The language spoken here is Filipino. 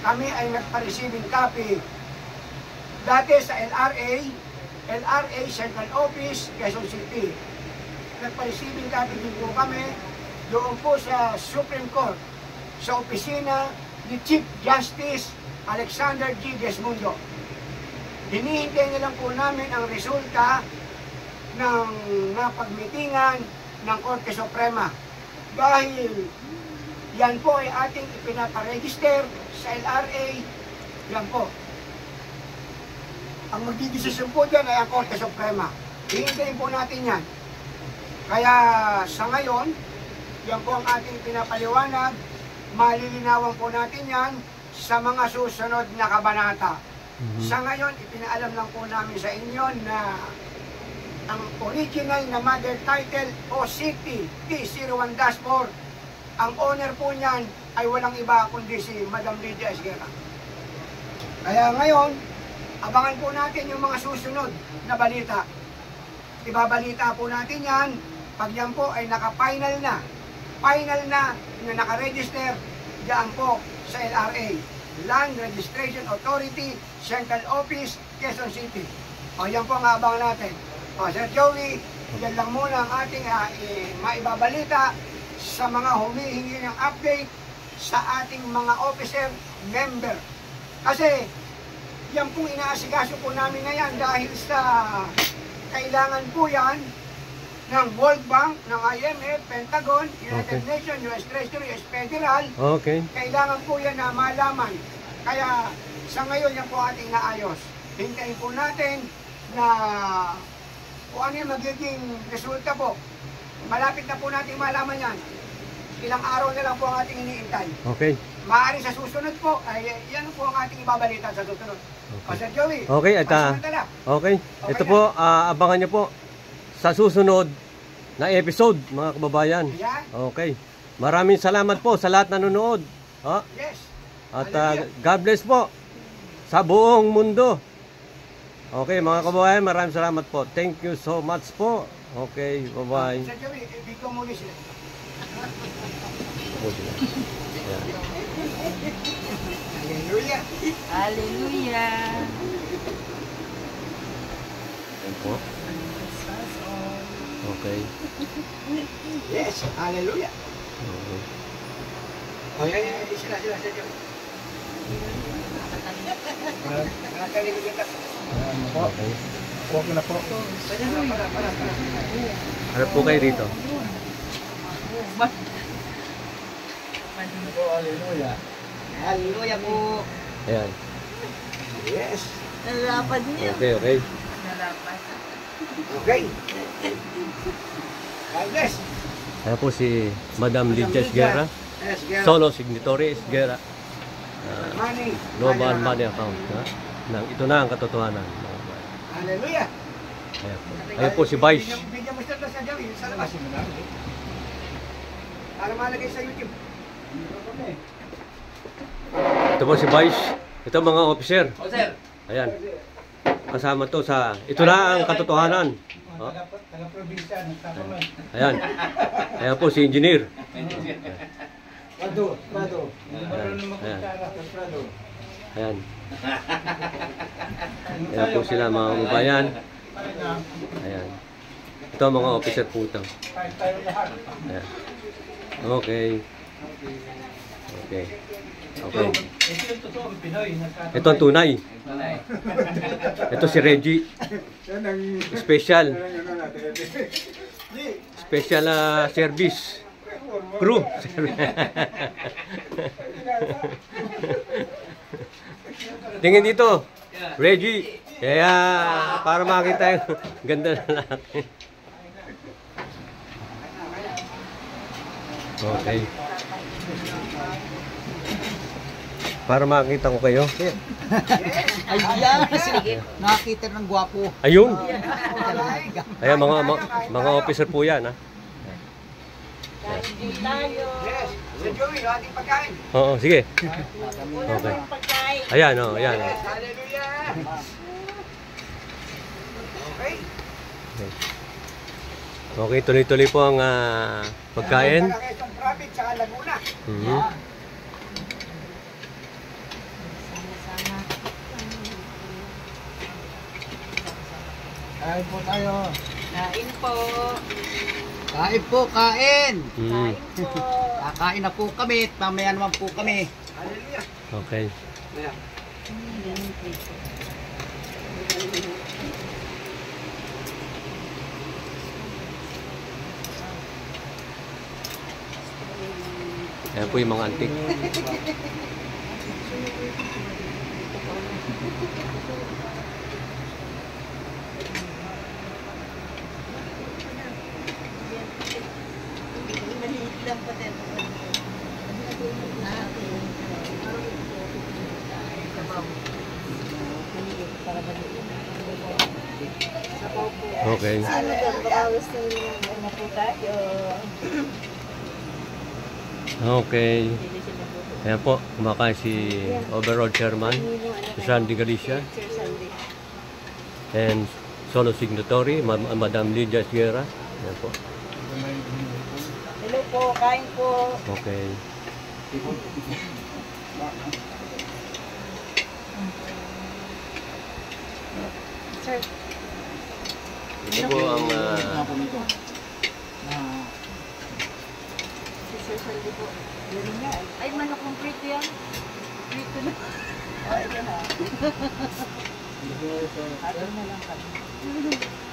kami ay nagpa-receiving copy. Dati sa LRA Central Office, Quezon City. Nagpa-receiving copy din po kami doon po sa Supreme Court, sa opisina ni Chief Justice Alexander G. Desmundo. Hinihintay na lang po namin ang resulta ng napagmitingan ng Korte Suprema. Dahil yan po ay ating ipinaparegister sa LRA, yan po. Ang magdidesisyon po dyan ay ang Korte Suprema. Hihintayin po natin yan. Kaya sa ngayon, yan po ang ating pinapaliwanag. Malilinawan po natin yan sa mga susunod na kabanata. Sa ngayon, ipinaalam lang po namin sa inyo na ang original na mother title o City T01-4, ang owner po niyan ay walang iba kundi si Madam Lydia Esguerra. Kaya ngayon, abangan po natin yung mga susunod na balita. Ibabalita po natin yan pag yan po ay naka-final na. Final na naka-register diyan po sa LRA, Land Registration Authority, Central Office, Quezon City. O yan po ang abangan natin. O Sir Joey, yan lang muna ang ating maibabalita sa mga humihingi ng update sa ating mga officer member. Kasi yan pong inaasikaso po namin ngayon dahil sa kailangan po yan ng World Bank, ng IMF, Pentagon, United Nations, US Treasury, US Federal. Kailangan po yan na malaman. Kaya sa ngayon yan po ating naayos. Hintayin po natin na kung ano yung magiging resulta po. Malapit na po natin malaman yan. Ilang araw na lang po ang ating iniintay. Maaaring sa susunod po, ay yan po ang ating ibabalita sa susunod. Pastor Joey. Ito po, abangan nyo po sa susunod na episode, mga kababayan. Maraming salamat po sa lahat na nanonood. At God bless po sa buong mundo. Mga kababayan, maraming salamat po. Thank you so much po. Bye-bye. Pastor Joey, ibig ko muna siya. Hallelujah. Hallelujah. Yes, hallelujah. Sila. Huwag na po. Harap po kayo rito. Hallelujah. Hallelujah po. Ayan. Yes. Nalapad niya. Nalapad. Okay. God bless. Ayan po si Madam Lydia Esguerra. Solo Signatory Esguerra. Global Money Account. Ito na ang katotohanan. Hallelujah. Ayan po si Vice. Bigyan mo siya sa Jawi, sa labas. Para malagay sa YouTube. Ito po si Vice. Ito mga officer. Ayan. Kasama to sa... Ito na ang katotohanan. Ayan. Ayan po si Engineer. Prado. Ayan. Ayan po sila mga kababayan. Ayan. Ito ang mga officer po ito. Ayan. Ito ang tunay. Ito si Reggie. Special service crew. Tingin dito, Reggie. Kaya para makita yung ganda na lalaki. Para makita ko kayo. Ayan, nakakita ng gwapo. Ayun. Ayan, mga officer po yan, ha? Yes. Sa Joey, ating pagkain. Oo, sige. Ayan, ayan. Hallelujah. Okay, tuloy-tuloy po ang pagkain. Kain po tayo. Kain po. Kain po, kain. Mm. Kain po. Kakain na po kami at mamaya naman po kami. Hallelujah. Okay. Ayan. Ayan po yung mga antik. Maliit lang po din. Okay. Ano doon? Baka gusto nyo na po tayo. Okay. Ayan po, kumakain si Overall Chairman, si Sandy Galicia, Sir Sandy. and solo signatory, Madam Lydia Sierra. Ayan po. Hello po, kain po. Okay. Sir, Ito po ang si Sir Sandy po. Ay, manok kong prito yan. Prito na. Oh, ito na. Ato na lang kami.